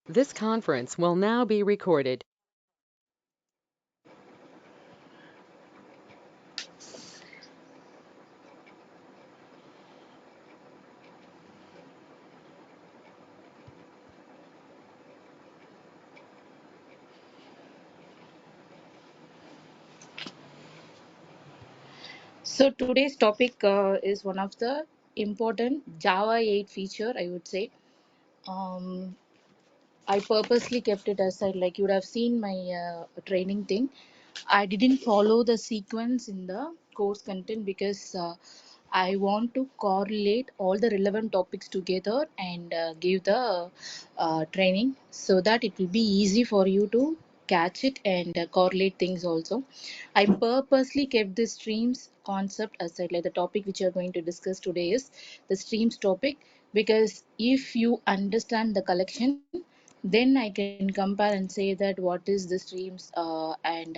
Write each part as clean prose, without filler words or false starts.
This conference will now be recorded. So today's topic is one of the important Java 8 feature, I would say. Um, I purposely kept it aside, like you would have seen my training thing. I didn't follow the sequence in the course content because I want to correlate all the relevant topics together and give the training so that it will be easy for you to catch it and correlate things also. I purposely kept the streams concept aside, like the topic which you are going to discuss today is the streams topic, because if you understand the collection, then I can compare and say that what is the streams and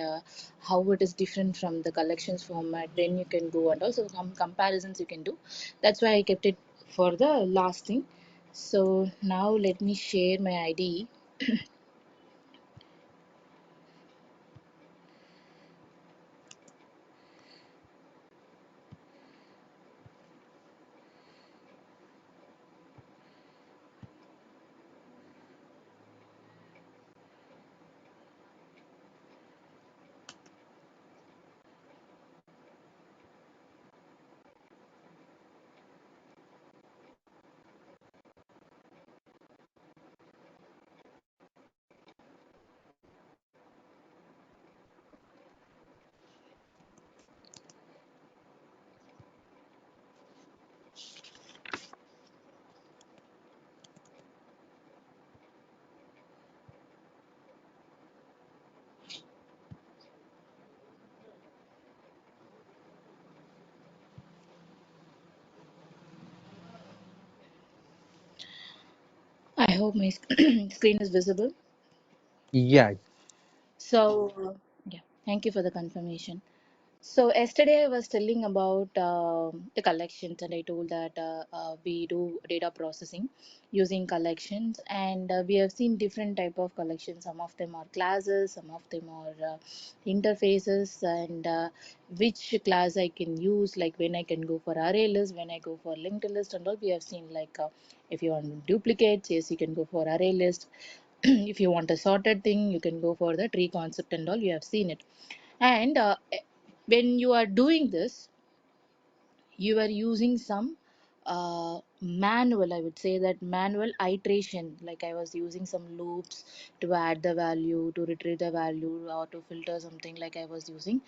how it is different from the collections format. Then you can go and also some comparisons you can do. That's why I kept it for the last thing. So now let me share my ID. I hope my screen is visible. Yeah, So yeah, thank you for the confirmation. So yesterday I was telling about the collections, and I told that we do data processing using collections, and we have seen different type of collections. Some of them are classes, some of them are interfaces, and which class I can use, like when I can go for array list, when I go for linked list, and all. We have seen like if you want duplicates, yes, you can go for array list. If you want a sorted thing, you can go for the tree concept and all. You have seen it, and when you are doing this, you are using some manual, I would say that manual iteration, like I was using some loops to add the value, to retrieve the value, or to filter something, like I was using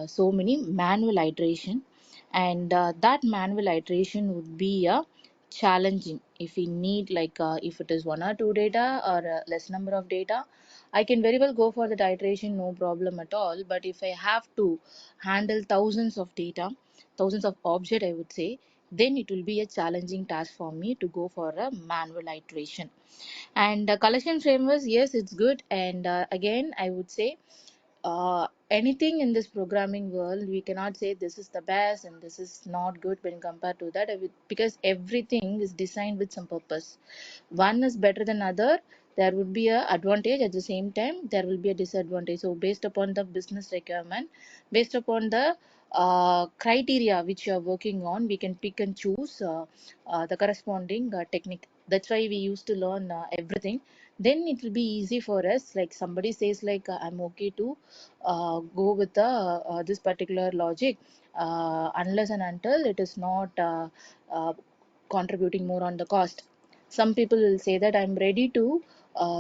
so many manual iteration. And that manual iteration would be challenging if we need, like if it is one or two data or less number of data, I can very well go for the iteration, no problem at all. But if I have to handle thousands of data, thousands of object, I would say, then it will be a challenging task for me to go for a manual iteration. And collection frameworks, yes, it's good. And again, I would say anything in this programming world, we cannot say this is the best and this is not good when compared to that, because everything is designed with some purpose. One is better than other. There would be a advantage, at the same time there will be a disadvantage. So based upon the business requirement, based upon the criteria which you are working on, we can pick and choose the corresponding technique. That's why we used to learn everything. Then it will be easy for us, like somebody says like I'm okay to go with the this particular logic unless and until it is not uh, contributing more on the cost. Some people will say that I'm ready to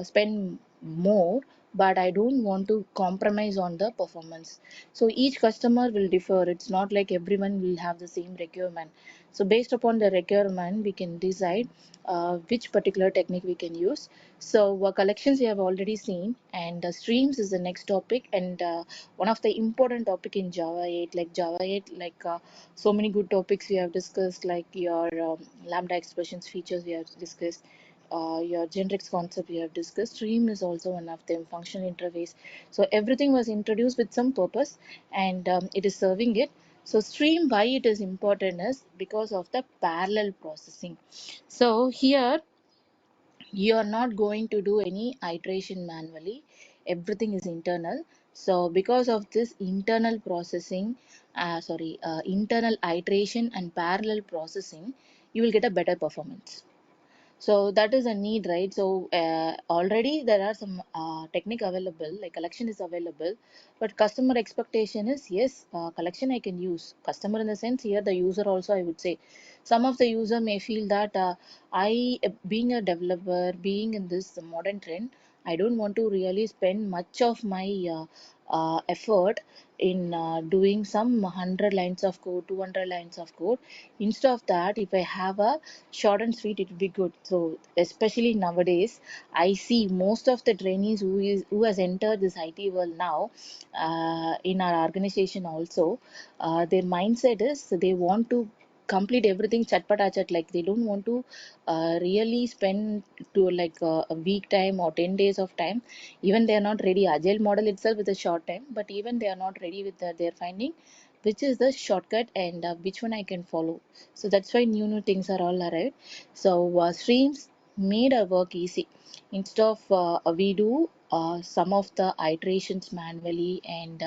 spend more, but I don't want to compromise on the performance. So each customer will differ. It's not like everyone will have the same requirement. So based upon the requirement, we can decide which particular technique we can use. So collections we have already seen, and streams is the next topic, and one of the important topic in Java 8, like Java 8, like so many good topics we have discussed, like your Lambda expressions features we have discussed, your generics concept we have discussed. Stream is also one of them, functional interface. So everything was introduced with some purpose, and it is serving it. So stream, why it is important is because of the parallel processing. So here You are not going to do any iteration manually. Everything is internal. So because of this internal processing, internal iteration and parallel processing, you will get a better performance. So that is a need, right? So already there are some technique available, like collection is available, but customer expectation is yes, collection I can use. Customer in the sense here, the user also, I would say. Some of the user may feel that being a developer, being in this modern trend, I don't want to really spend much of my effort in doing some 100 lines of code, 200 lines of code. Instead of that, if I have a short and sweet, it will be good. So especially nowadays, I see most of the trainees who has entered this IT world now, in our organization also, their mindset is they want to complete everything chatpat chat, like they don't want to really spend to like a week time or 10 days of time. Even they are not ready. Agile model itself is a short time, but even they are not ready with their finding which is the shortcut and which one I can follow. So that's why new things are all arrived. So streams made our work easy. Instead of we do some of the iterations manually and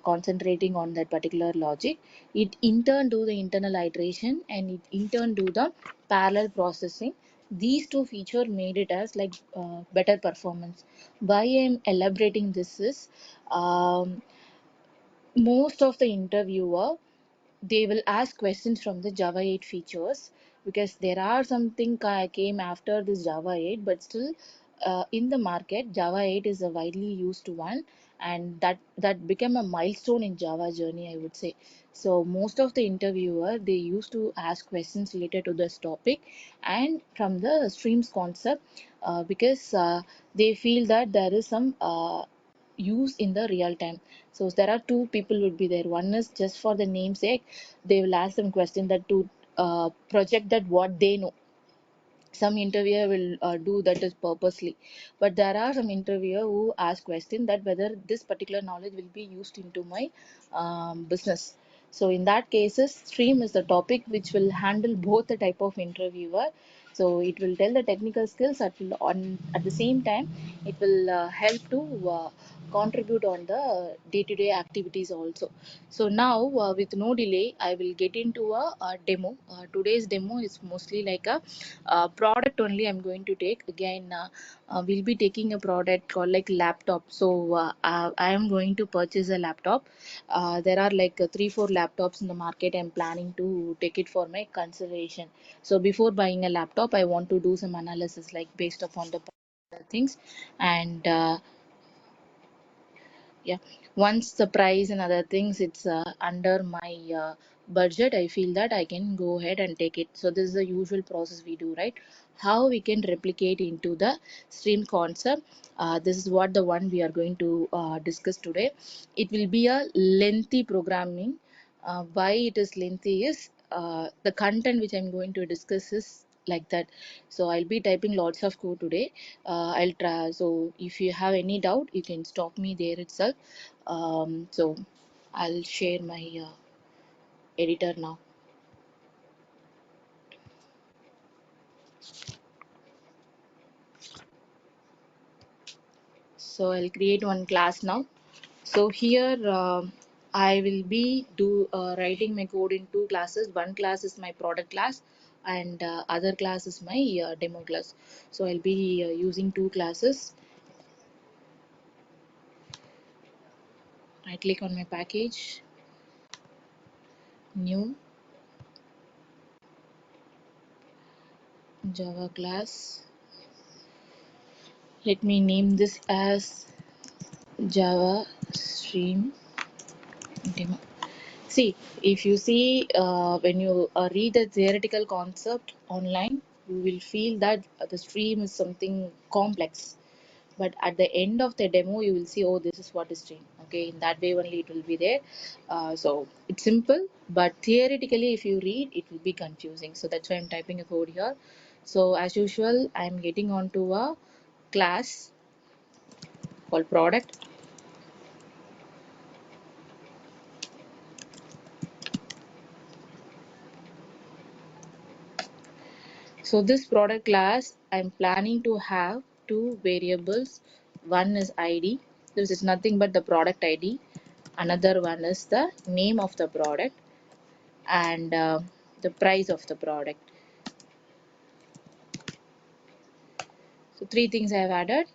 concentrating on that particular logic, it in turn do the internal iteration and it in turn do the parallel processing. These two feature made it as like better performance. Why I'm elaborating this is, most of the interviewer, they will ask questions from the Java 8 features, because there are something came after this Java 8, but still in the market Java 8 is a widely used one, and that became a milestone in Java journey, I would say. So most of the interviewer, they used to ask questions related to this topic and from the streams concept, because they feel that there is some use in the real time. So there are two people would be there. One is just for the namesake, they will ask some question that to project that what they know. Some interviewer will do that is purposely, but there are some interviewer who ask question that whether this particular knowledge will be used into my business. So in that cases, stream is the topic which will handle both the type of interviewer. So it will tell the technical skills at the same time it will help to contribute on the day-to-day activities also. So now with no delay, I will get into a demo. Today's demo is mostly like a product only. I'm going to take again. We'll be taking a product called like laptop. So I am going to purchase a laptop. There are like 3 4 laptops in the market. I'm planning to take it for my consideration. So before buying a laptop, I want to do some analysis like based upon the things, and yeah, once the price and other things it's under my budget, I feel that I can go ahead and take it. So this is the usual process we do, right? How we can replicate into the stream concept. This is what the one we are going to discuss today. It will be a lengthy programming. Why it is lengthy is the content which I'm going to discuss is like that. So I'll be typing lots of code today. I'll try. So if you have any doubt, you can stop me there itself. So I'll share my editor now. So I'll create one class now. So here I will be writing my code in two classes. One class is my product class, and other class is my demo class. So I'll be using two classes. I click on my package, new Java class. Let me name this as Java Stream Demo. See, if you see when you read the theoretical concept online, you will feel that the stream is something complex. But at the end of the demo, you will see, oh, this is what is stream. Okay, in that way only it will be there. So it's simple, but theoretically, if you read, it will be confusing. So that's why I'm typing a code here. So as usual, I'm getting onto a class called product. So this product class, I'm planning to have two variables. One is ID. This is nothing but the product ID. Another one is the name of the product and the price of the product. So three things I have added,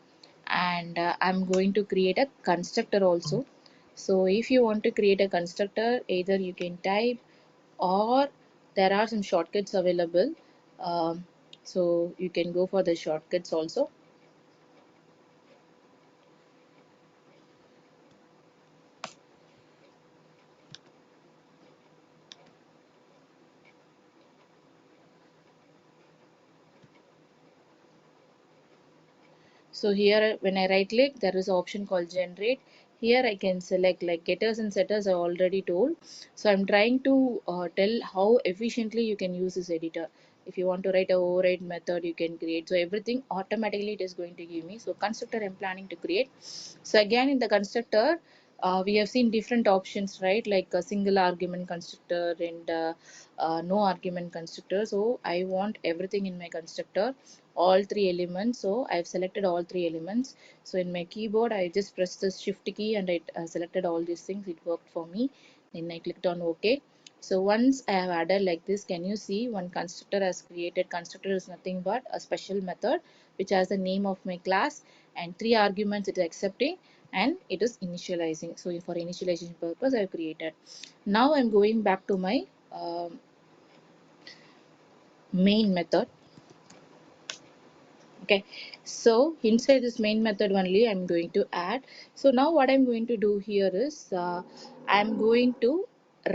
and I'm going to create a constructor also. So if you want to create a constructor, either you can type or there are some shortcuts available. Um, so you can go for the shortcuts also. So here when I right click, there is an option called generate. Here I can select like getters and setters I already told. So I'm trying to tell how efficiently you can use this editor. If you want to write a override method, you can create. So everything automatically it is going to give me. So constructor I'm planning to create. So again in the constructor, we have seen different options, right? Like a single argument constructor and no argument constructor. So I want everything in my constructor, all three elements. So I've selected all three elements. So in my keyboard, I just pressed the shift key and it selected all these things. It worked for me. Then I clicked on OK. So once I have added like this, can you see one constructor has created? Constructor is nothing but a special method which has the name of my class and three arguments it is accepting and it is initializing. So for initialization purpose I have created. Now I'm going back to my main method. Okay, so inside this main method only I'm going to add. So now what I'm going to do here is I'm going to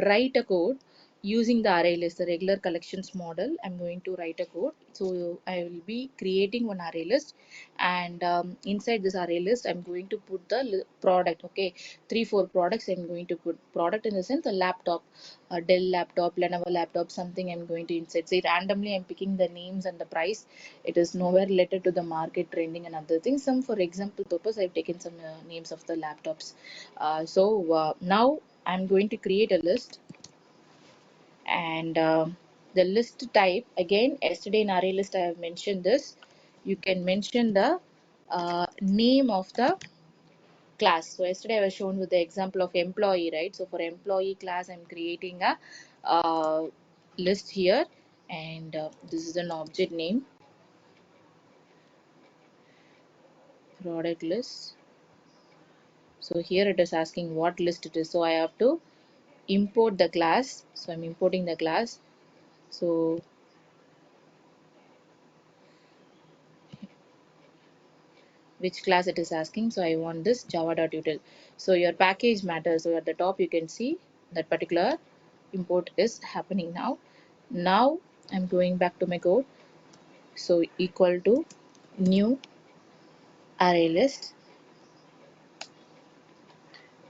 write a code using the array list, the regular collections model. I'm going to write a code. So I will be creating one array list, and inside this array list I'm going to put the product. Okay, 3-4 products I'm going to put. Product in the sense a laptop, a Dell laptop, Lenovo laptop, something I'm going to insert. Say randomly I'm picking the names and the price. It is nowhere related to the market trending and other things. Some for example purpose I've taken some names of the laptops. Now I'm going to create a list, and the list type again, yesterday in array list I have mentioned this. You can mention the name of the class. So yesterday I was shown with the example of employee, right? So for employee class I'm creating a list here, and this is an object name, product list. So here it is asking what list it is. So I have to import the class. So I'm importing the class. So which class it is asking. So I want this java.util. So your package matters. So at the top you can see that particular import is happening now. Now I'm going back to my code. So equal to new array list.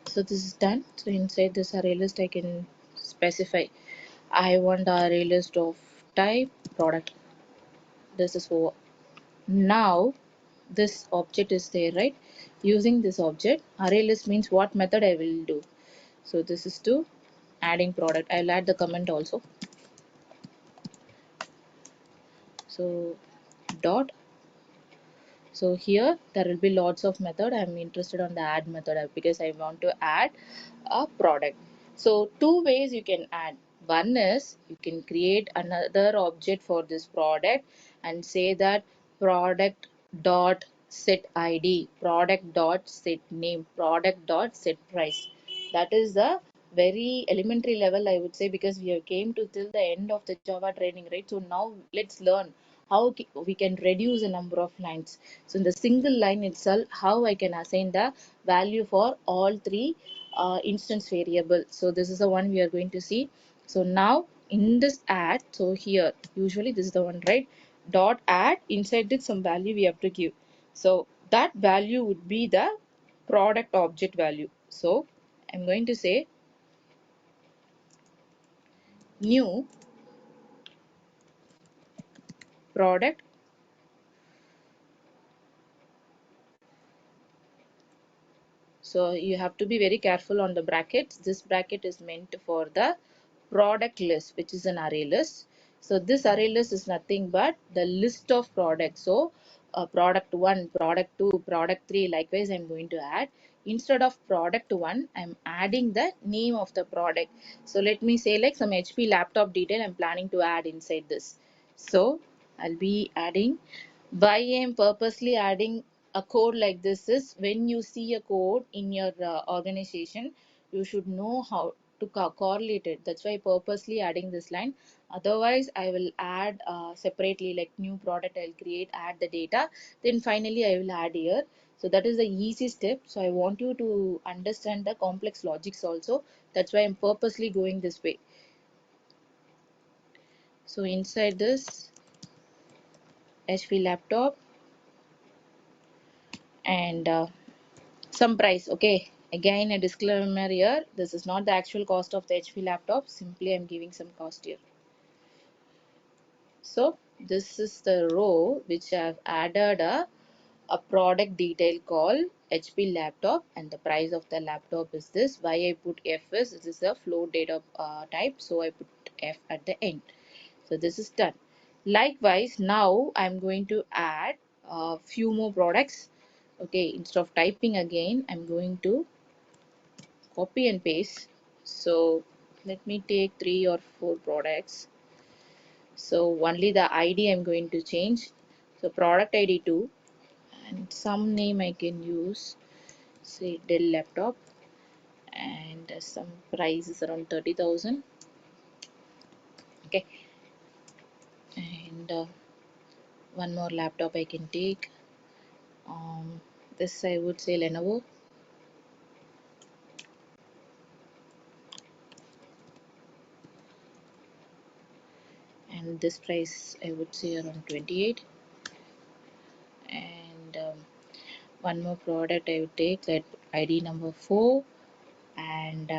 So this is done. So inside this array list I can specify I want the array list of type product. This is for now. This object is there, right? Using this object array list means what method I will do. So this is to adding product. I'll add the comment also. So dot. So here there will be lots of method. I'm interested on the add method because I want to add a product. So two ways you can add. One is you can create another object for this product and say that product dot set id, product dot set name, product dot set price. That is the very elementary level I would say, because we have came to till the end of the Java training, right? So now let's learn how we can reduce the number of lines. So in the single line itself, how I can assign the value for all three instance variable. So this is the one we are going to see. So now in this add, so here usually this is the one, right? Dot add, inside it some value we have to give. So that value would be the product object value. So I'm going to say new product. So you have to be very careful on the brackets. This bracket is meant for the product list, which is an array list. So this array list is nothing but the list of products. So product 1, product 2, product 3, likewise I'm going to add. Instead of product 1, I'm adding the name of the product. So let me say like some HP laptop detail I'm planning to add inside this. So I'll be adding. Why I'm purposely adding a code like this is when you see a code in your organization, you should know how to correlate it. That's why purposely adding this line. Otherwise, I will add separately, like new product I'll create, add the data, then finally I will add here. So that is the easy step. So I want you to understand the complex logics also. That's why I'm purposely going this way. So inside this HP laptop and some price. Okay, again a disclaimer here, this is not the actual cost of the HP laptop, simply I'm giving some cost here. So this is the row which I've added a product detail called HP laptop, and the price of the laptop is this. Why I put F is this is a float data type, so I put F at the end. So this is done. Likewise, now I'm going to add a few more products. Okay, instead of typing again, I'm going to copy and paste. So let me take 3 or 4 products. So only the ID I'm going to change. So product ID 2 and some name I can use, say Dell laptop, and some price is around 30,000. Okay, and one more laptop I can take. This I would say Lenovo, and this price I would say around 28. And one more product I would take, that ID number 4, and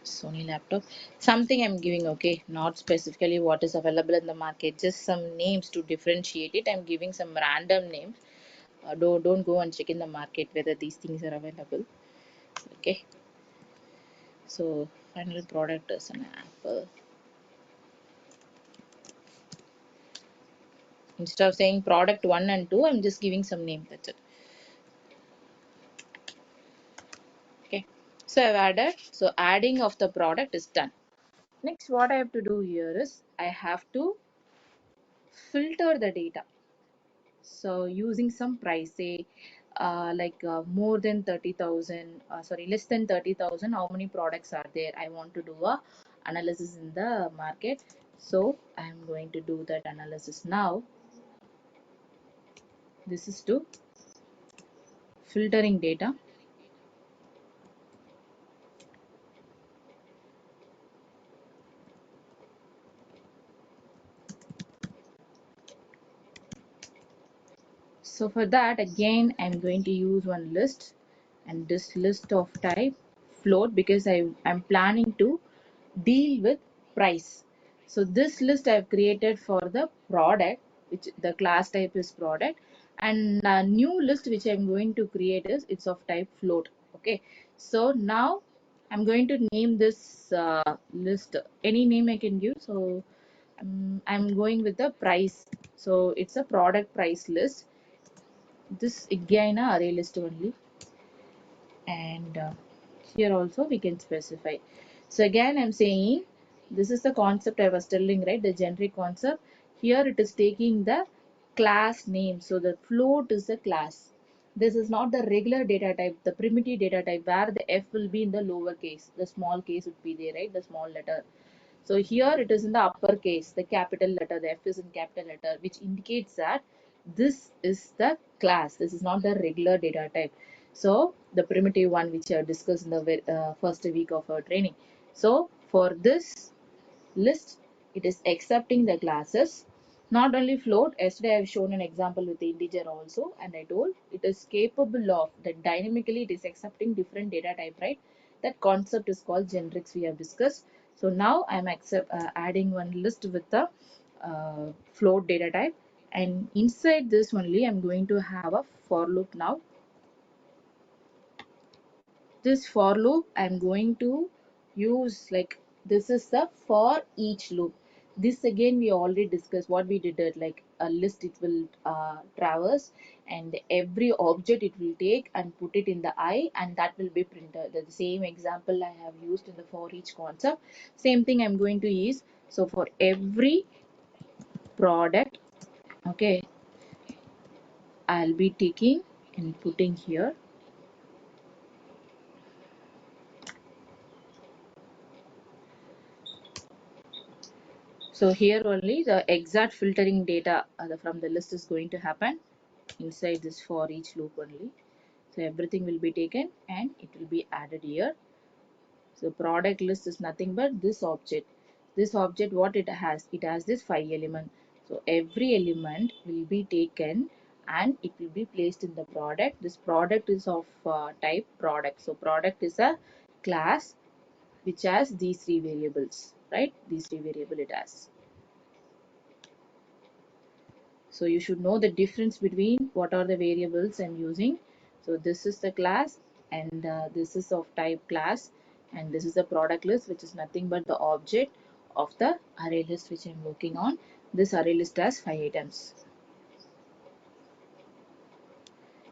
Sony laptop. Something I'm giving, okay, not specifically what is available in the market, just some names to differentiate it. I'm giving some random names. Don't go and check in the market whether these things are available. Okay, so final product is an Apple. Instead of saying product 1 and 2, I'm just giving some name. That's it. Okay, so I've added. So adding of the product is done. Next, what I have to do here is I have to filter the data. So using some price, say more than 30,000, sorry, less than 30,000, how many products are there? I want to do a analysis in the market. So I'm going to do that analysis now. This is to filtering data. So for that, again, I'm going to use one list, and this list of type float, because I'm planning to deal with price. So this list I've created for the product, which the class type is product, and a new list which I'm going to create is it's of type float. Okay, so now I'm going to name this list any name I can give. So I'm going with the price. So it's a product price list. This again a array list only, and here also we can specify. So again I'm saying this is the concept I was telling, right? The generic concept. Here it is taking the class name. So the float is a class. This is not the regular data type, the primitive data type where the f will be in the lower case, the small case would be there, right? The small letter. So here it is in the upper case, the capital letter, the F is in capital letter, which indicates that this is the class. This is not the regular data type. So the primitive one which I discussed in the first week of our training. So for this list, it is accepting the classes. Not only float, yesterday I have shown an example with the integer also, and I told it is capable of that dynamically it is accepting different data type, right? That concept is called generics we have discussed. So now I am adding one list with the float data type, and inside this only I'm going to have a for loop now. This for loop I'm going to use like this is the for each loop. this again we already discussed what we did it, like a list it will traverse, and every object it will take and put it in the eye, and that will be printed. The same example I have used in the for each concept, same thing I'm going to use. So for every product, okay, I'll be taking and putting here. So here only the exact filtering data from the list is going to happen inside this for each loop only. So everything will be taken and it will be added here. So product list is nothing but this object. This object, what it has this 5 element. So every element will be taken and it will be placed in the product. This product is of type product. So product is a class which has these three variables, right? These three variable it has. So you should know the difference between what are the variables I'm using. So this is the class, and this is of type class, and this is the product list, which is nothing but the object of the array list which I'm working on. This array list has 5 items.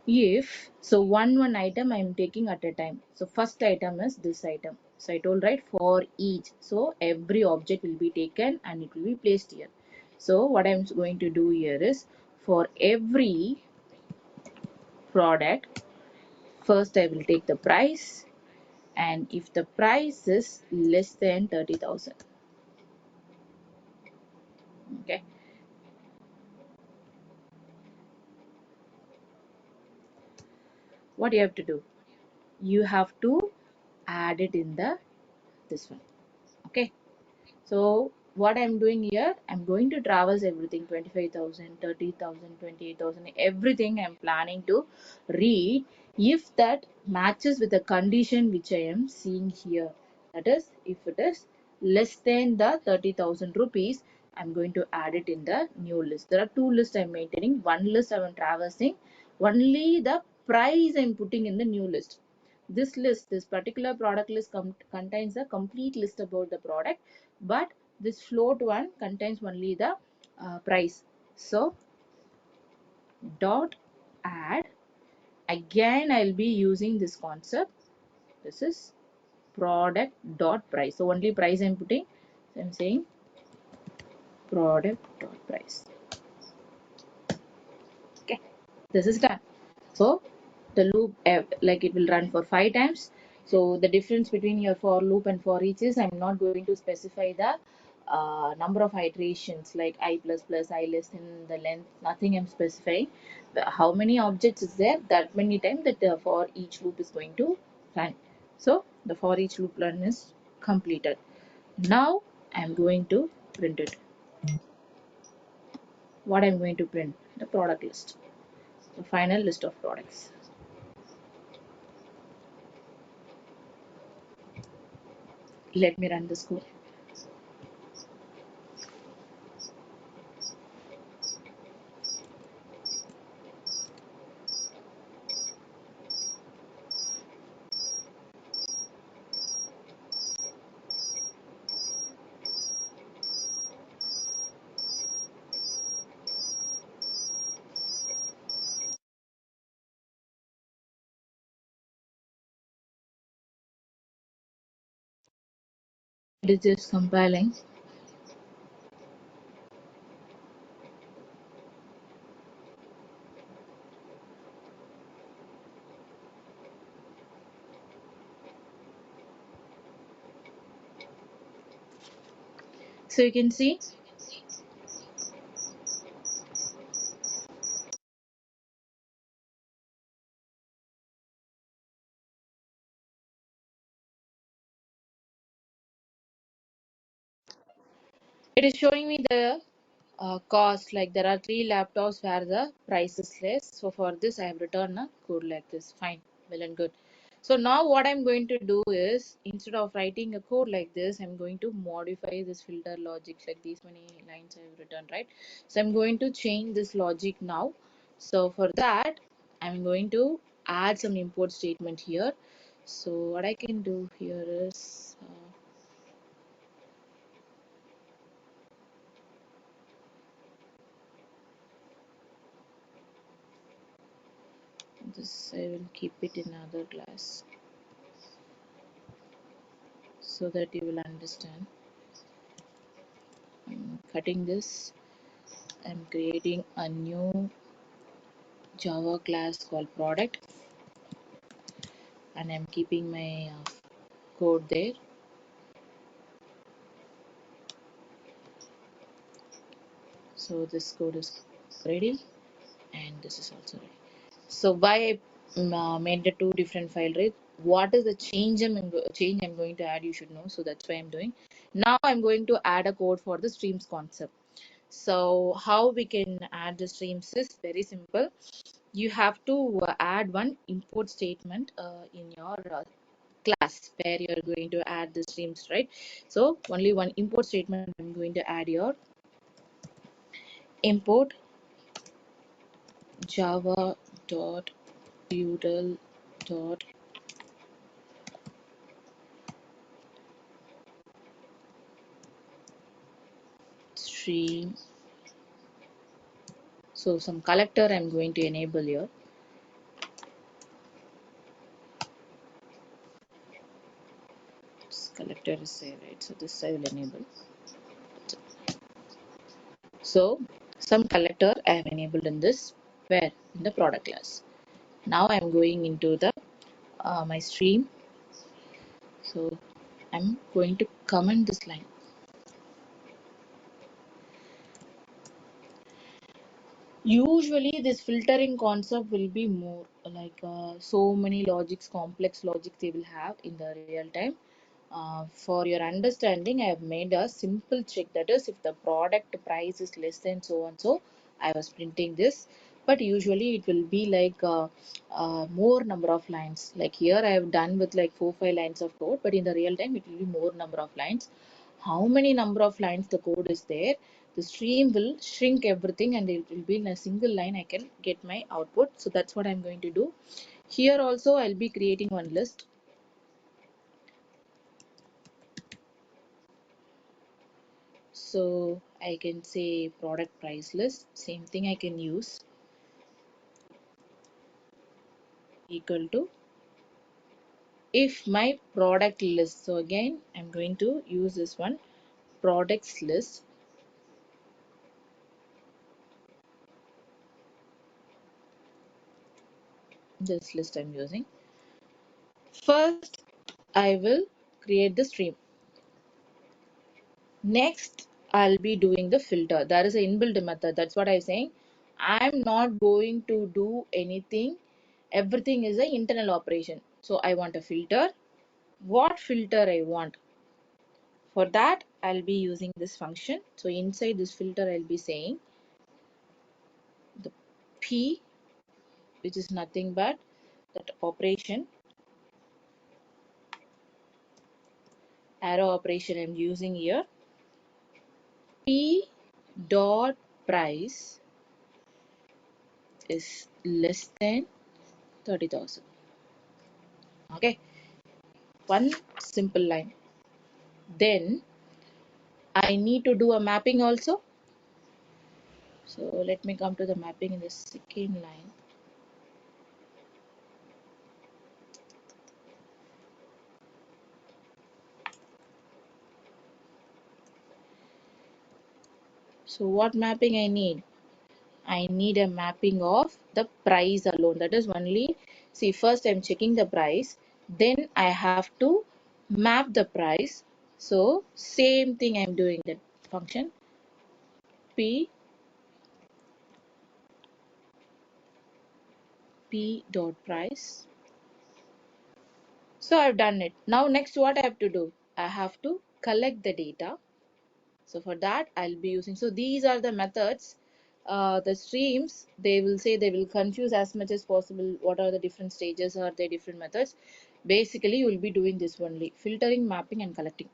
If so, one item I'm taking at a time. So first item is this item. So I told, right, for each. So every object will be taken and it will be placed here. So what I'm going to do here is, for every product, first I will take the price, and if the price is less than 30,000, okay, what you have to do, you have to add it in the this one, okay. So what I'm doing here, I'm going to traverse everything, 25,000, 30,000, 28,000, everything I'm planning to read if that matches with the condition which I am seeing here. That is, if it is less than the 30,000 rupees, I'm going to add it in the new list. There are two lists I'm maintaining. One list I'm traversing, only the price I'm putting in the new list. This list, this particular product list contains a complete list about the product, but this float one contains only the price. So dot add, again I'll be using this concept. This is product dot price. So only price I'm putting. So I'm saying product dot price. Okay, this is done. So the loop, like it will run for 5 times. So the difference between your for loop and for each is, I'm not going to specify the number of iterations like I plus plus, I less than the length, nothing I'm specifying. How many objects is there, that many times that the for each loop is going to run. So the for each loop run is completed. Now I'm going to print it. What I'm going to print? The product list, the final list of products. Let me run this code. It is just compiling. So you can see it is showing me the cost, like there are 3 laptops where the price is less. So for this I have written a code like this. Fine, well and good. So now what I'm going to do is, instead of writing a code like this, I'm going to modify this filter logic, like these many lines I've written, right? So I'm going to change this logic now. So for that I'm going to add some import statement here. So what I can do here is this I will keep it in another class so that you will understand. I'm cutting this. I'm creating a new Java class called product, and I'm keeping my code there. So this code is ready, and this is also ready. So why I made the two different file, right? What is the change I'm going to add? You should know. So that's why I'm doing. Now I'm going to add a code for the streams concept. So how we can add the streams is very simple. You have to add one import statement in your class where you're going to add the streams, right? So only one import statement I'm going to add here. Import java dot util dot stream. So some collector I'm going to enable here. This collector is there, right? So this I will enable. So some collector I have enabled in this, where in the product class. Now I'm going into the my stream. So I'm going to comment this line. Usually this filtering concept will be more like so many logics, complex logic they will have in the real time. For your understanding, I have made a simple check, that is if the product price is less than so and so, I was printing this. But usually it will be like more number of lines. Like here I have done with like 4-5 lines of code, but in the real time it will be more number of lines. How many number of lines the code is there, the stream will shrink everything and it will be in a single line. I can get my output. So that's what I'm going to do. Here also I'll be creating one list. So I can say product price list. Same thing I can use, equal to if my product list. So again I'm going to use this one, products list. This list I'm using. First I will create the stream. Next, I'll be doing the filter. That is an inbuilt method. That's what I'm saying. I'm not going to do anything. Everything is an internal operation. So I want a filter. What filter I want? For that, I'll be using this function. So inside this filter, I'll be saying the P, which is nothing but that operation, arrow operation I'm using here. P dot price is less than 30,000. Okay, one simple line. Then I need to do a mapping also. So let me come to the mapping in the second line. So what mapping I need? I need a mapping of the price alone. That is only, see, first I'm checking the price, then I have to map the price. So same thing I'm doing, that function p dot price. So I've done it. Now next what I have to do? I have to collect the data. So for that I'll be using, so these are the methods. The streams, they will say, they will confuse as much as possible what are the different stages or the different methods. Basically you will be doing this only, filtering, mapping and collecting.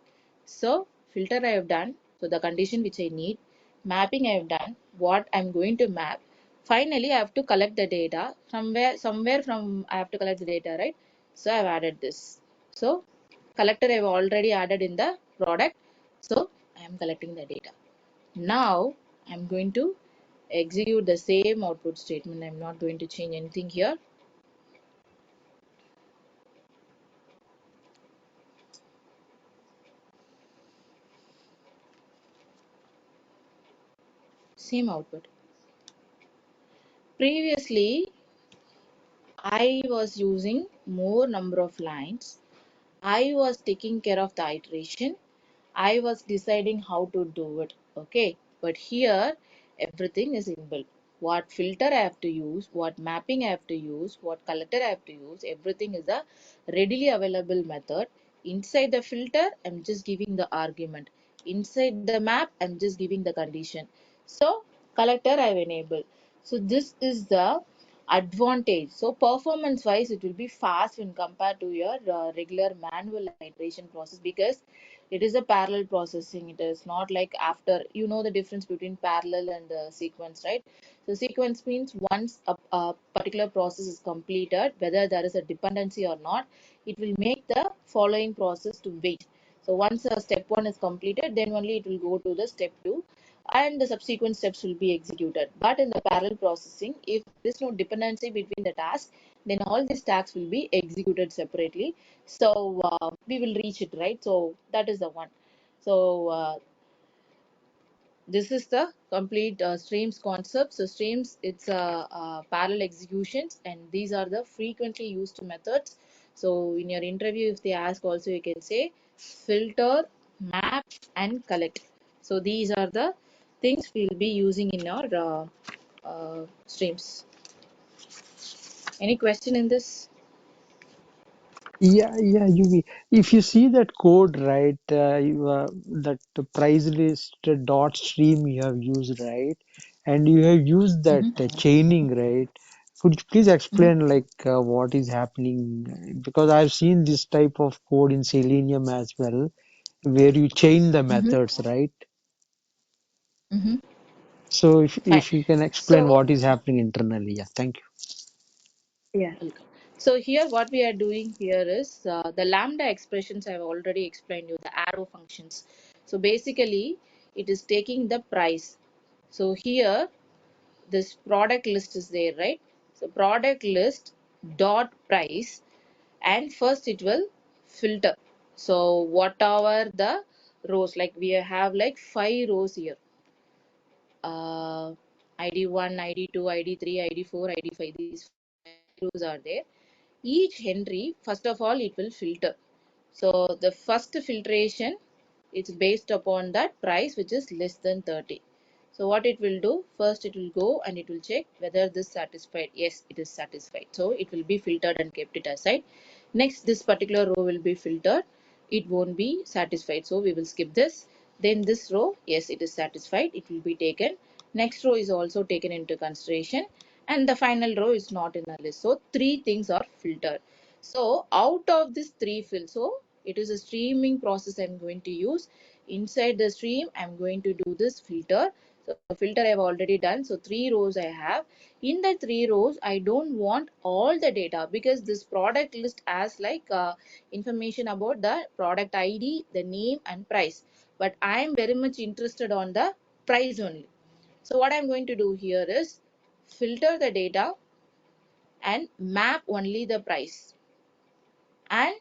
So filter I have done, so the condition which I need. Mapping I have done, what I'm going to map. Finally I have to collect the data from where, somewhere from I have to collect the data, right? So I've added this. So collector I've already added in the product. So I am collecting the data. Now I'm going to execute the same output statement. I'm not going to change anything here. same output. Previously, I was using more number of lines. I was taking care of the iteration. I was deciding how to do it. Okay. But here, everything is inbuilt. What filter I have to use, what mapping I have to use, what collector I have to use, everything is a readily available method. Inside the filter, I'm just giving the argument. Inside the map, I'm just giving the condition. So, collector I've enabled. So, this is the advantage. So performance wise it will be fast when compared to your regular manual iteration process, because it is a parallel processing. It is not like after, you know, the difference between parallel and sequence, right? So sequence means once a particular process is completed, whether there is a dependency or not, it will make the following process to wait. So once step 1 is completed, then only it will go to the step 2, and the subsequent steps will be executed. But in the parallel processing, if there is no dependency between the tasks, then all these tasks will be executed separately. So we will reach it, right? So that is the one. So this is the complete streams concept. So streams, it's parallel executions, and these are the frequently used methods. So in your interview, if they ask also, you can say filter, map, and collect. So these are the things we'll be using in our streams. Any question in this? Yeah, yeah, if you see that code, right, that price list dot stream you have used, right, and you have used that Mm-hmm. chaining, right? Could you please Mm-hmm. explain like what is happening? Because I've seen this type of code in Selenium as well, where you chain the Mm-hmm. methods, right? Mm-hmm. So Fine. if you can explain So what is happening internally, yeah, thank you. yeah, welcome. So here what we are doing here is the lambda expressions I've already explained you, the arrow functions. So basically it is taking the price. So here this product list is there, right? So product list dot price, and first it will filter. So whatever the rows, like we have like 5 rows here. Uh, ID1, ID2, ID3, ID4, ID5. These 5 rows are there. Each Henry, first of all, it will filter. So the first filtration is based upon that price which is less than 30. So what it will do, first it will go and it will check whether this satisfied. Yes, it is satisfied. So it will be filtered and kept it aside. Next, this particular row will be filtered. It won't be satisfied. So we will skip this. Then this row, yes, it is satisfied. It will be taken. Next row is also taken into consideration. And the final row is not in the list. So three things are filtered. So out of this three fields, so it is a streaming process I'm going to use. Inside the stream, I'm going to do this filter. So filter I've already done. So 3 rows I have. In the 3 rows, I don't want all the data, because this product list has like information about the product ID, the name and price. But I am very much interested on the price only. So what I'm going to do here is filter the data and map only the price, and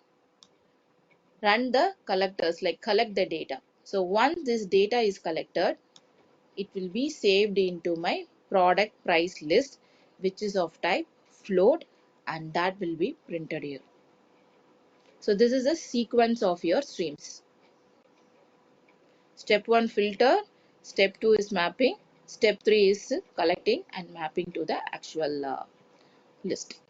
run the collectors, like collect the data. So once this data is collected, it will be saved into my product price list, which is of type float, and that will be printed here. So this is a sequence of your streams. Step 1 filter, step 2 is mapping, step 3 is collecting and mapping to the actual list.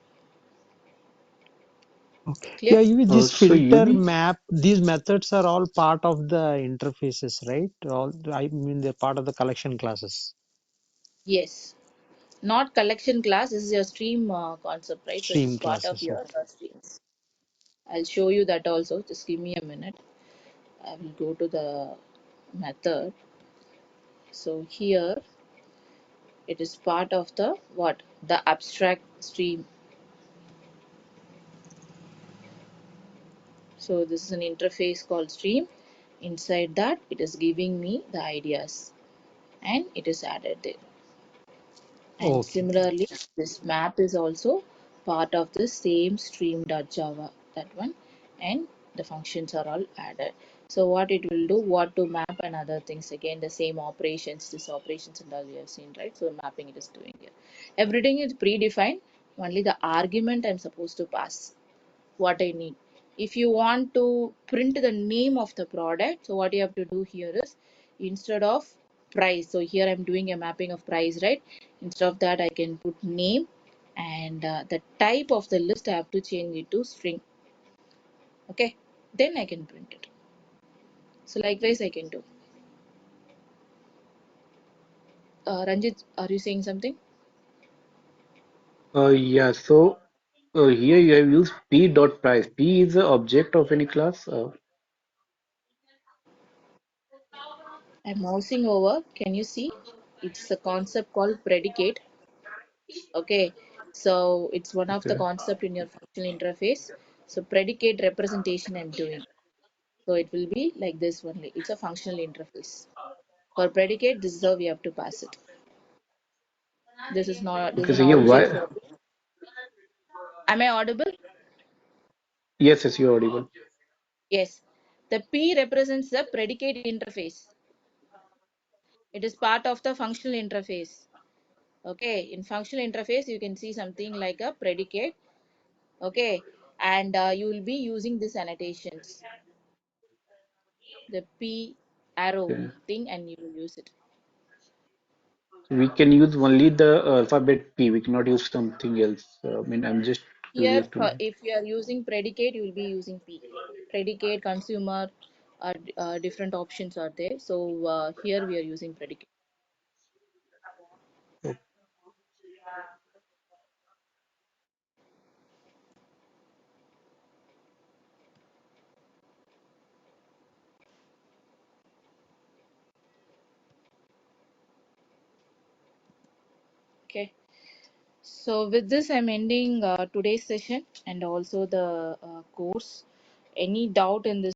Okay. Clear? Yeah, you this So filter UV, map, these methods are all part of the interfaces, right? All, I mean, they're part of the collection classes, Yes. Not collection class, this is your stream concept, right? So it is stream part of classes. your Okay. streams. I'll show you that also. Just give me a minute. I will go to the method. So here it is part of the what? The abstract stream. So this is an interface called stream. Inside that it is giving me the ideas and it is added there. And Okay. Okay. similarly, this map is also part of the same stream.java, that one. And The functions are all added. So what it will do, what to map and other things, again the same operations, this operations and all we have seen, right? So mapping it is doing here. Everything is predefined, only the argument I'm supposed to pass what I need. If you want to print the name of the product, so what you have to do here is, instead of price, so here I'm doing a mapping of price, right? Instead of that, I can put name, and the type of the list I have to change it to string. Okay, then I can print it. So likewise I can do. Ranjit, are you saying something? Yeah, so here you have used p dot price. P is the object of any class. I'm mousing over. Can you see? It's a concept called predicate. Okay, so it's one of the Okay. concept in your functional interface. So predicate representation I'm doing. So it will be like this only. It's a functional interface. For predicate, this is how we have to pass it. This is not, this is Okay, an so here object why? for. Am I audible? Yes, yes, you're audible. Yes. The P represents the predicate interface. It is part of the functional interface. Okay, in functional interface, you can see something like a predicate. Okay, and you will be using these annotations, the P arrow Okay. thing, and you will use it. We can use only the alphabet P. We cannot use something else. I mean, I'm just Here, curious to know. if you are using predicate, you will be using P. Predicate, consumer, different options are there. So here we are using predicate. Okay. So with this, I'm ending today's session and also the course. Any doubt in this?